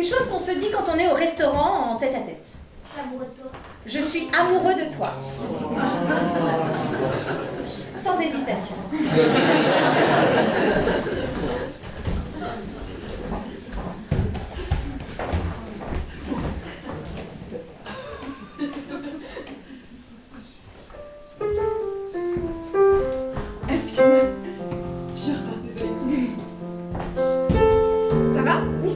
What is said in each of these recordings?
chose qu'on se dit quand on est au restaurant en tête-à-tête. Je suis amoureux de toi. Je suis amoureux de toi. Sans hésitation. Excuse-moi. Je suis en retard, désolée. Ça va? Oui.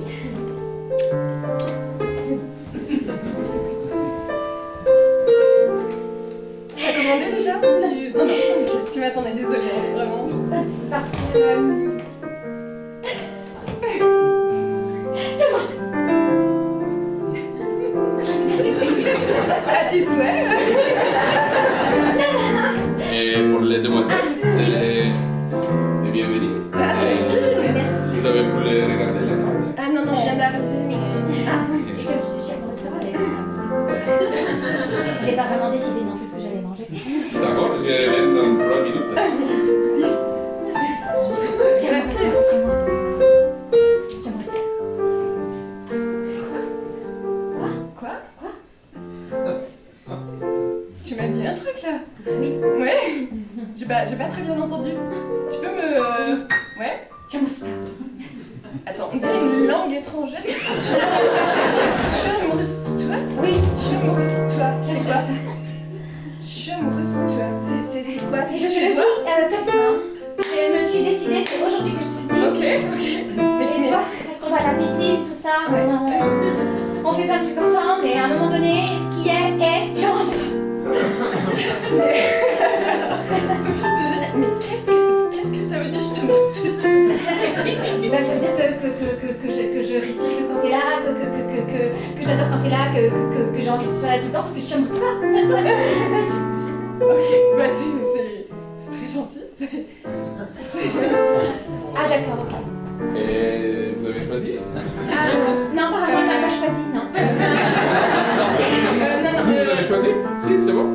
T'as commandé déjà? Non, non, ok. Tu m'attendais, désolée, hein, vraiment. Parce que... C'est moi. À tes souhaits. Et pour les demoiselles, c'est les bienvenus. Merci. Vous avez pu les regarder la carte. Ah non, non, je viens d'arriver, mais... Et comme je suis amoureux de toi, du coup, j'ai pas vraiment décidé non plus ce que j'allais manger. D'accord, je reviens dans 3 minutes. J'aimerais ça. Quoi? Quoi? Tu m'as dit un truc, là? Oui. Ouais? J'ai pas très bien entendu. Tu peux me... Ouais? J'aimerais ça. Attends, on dirait une langue étrangère. Qu'est-ce que tu as? Je suis amoureuse de toi? Oui. Je suis amoureuse de toi. C'est quoi? Je suis amoureuse de toi. C'est quoi? Je te le dis comme ça. Je me suis décidée, c'est aujourd'hui que je te le dis. Ok. Et tu vois, parce qu'on va à la piscine, tout ça, on fait plein de trucs ensemble, et à un moment donné, ce qui est, j'aimerais ça. Sophie, c'est génial. Mais qu'est-ce que ça veut dire, je te montre? Bah, ça veut dire que je respire que quand t'es là, que j'adore quand t'es là, que j'ai envie de sois là tout le temps, parce que je suis amoureuse de toi. Ok, bah c'est très gentil. Ah d'accord, ok. Et vous avez choisi? Non, apparemment, on n'a pas choisi, non. Vous avez choisi? Si, c'est bon.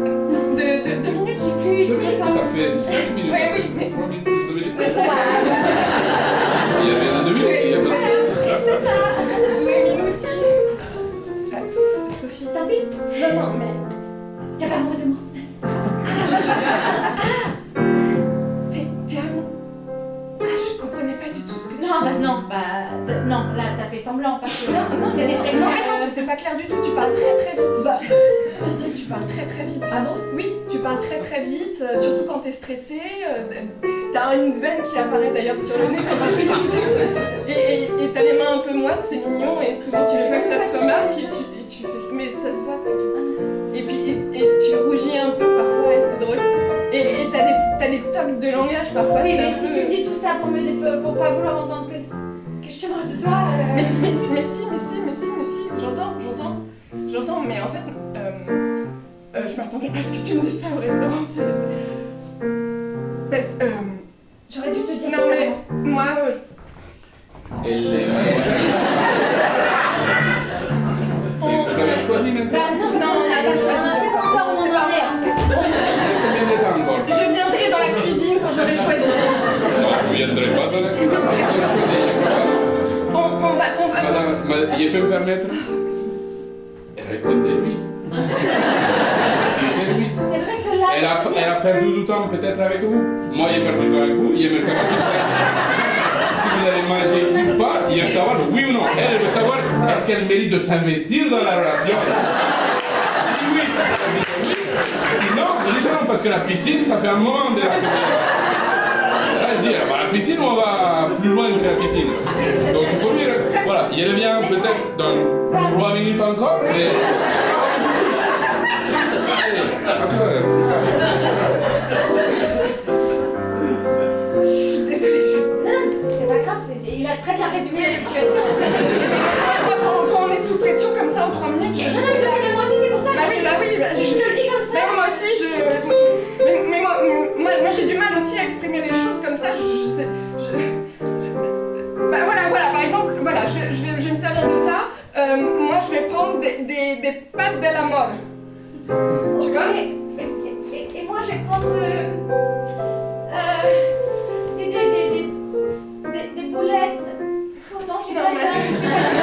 De 2 minutes, J'ai plus eu 2 de minutes, téléphone. ça fait 5 minutes. Ouais, oui, mais- 3 minutes plus 2 minutes. Voilà. Il y avait un 2 minutes, il y a pas. C'est ça. 2 minutes. Sophie. Tant pis. Non, mais... T'es pas amoureuse de moi. T'es amoureux. Ah, je comprenais pas du tout ce que tu... Non, là, t'as fait semblant, parce que... Non, c'était très non, clair. mais non, c'était pas clair du tout. Tu parles très très vite, Sophie. Si, tu parles très très vite. Ah bon? Oui, tu parles très très vite, surtout quand t'es stressée. T'as une veine qui apparaît d'ailleurs sur le nez quand t'es stressée. Et t'as les mains un peu moites, c'est mignon, et souvent tu veux pas que ça se remarque et tu fais... Mais ça se voit, t'inquiète. Et puis et tu rougis un peu parfois et c'est drôle. Et t'as des tocs de langage parfois. Oui, c'est mais un si peu- tu me dis tout ça pour pas vouloir entendre que je suis amoureuse de toi... Mais si, j'entends, mais en fait, je m'attendais pas à ce que tu me dises ça au restaurant, parce que, J'aurais dû te dire... non mais, moi, Et les vous avez choisi maintenant? Bah non, on n'a pas choisi. C'est pas encore où on en est, en fait. Il y a combien de temps encore? je viendrai dans la cuisine quand j'aurai choisi. Non, vous ne viendrez pas dans la cuisine. On va... Madame, je peux me permettre? Répondez-lui. Dites-lui. C'est vrai que là... Elle a perdu du temps peut-être avec vous. Moi, j'ai perdu du temps avec vous. J'aimerais savoir si vous allez manger ici ou pas. Il veut savoir oui ou non. Elle veut savoir est-ce qu'elle mérite de s'investir dans la relation. Si oui, elle dit oui. Sinon, elle dit non, parce que la piscine, ça fait un moment de la piscine. Là, elle dit la piscine, on va plus loin que la piscine. Donc, il faut dire, voilà, il revient peut-être dans 3 minutes encore. Et... Allez, à tout à l'heure. Je suis désolée, Non, c'est pas grave, il a très bien résumé la situation. moi, quand on est sous pression comme ça en 3 minutes, Non, mais je sais, mais moi aussi, c'est pour ça. Bah oui, je te le dis comme ça. Mais moi aussi, mais moi j'ai du mal aussi à exprimer les choses comme ça. Bah voilà, par exemple, voilà, je vais me servir de ça. Moi, je vais prendre des pâtes de la mole. Tu vois? Et moi, je vais prendre des boulettes. Oh non, j'ai pas le temps.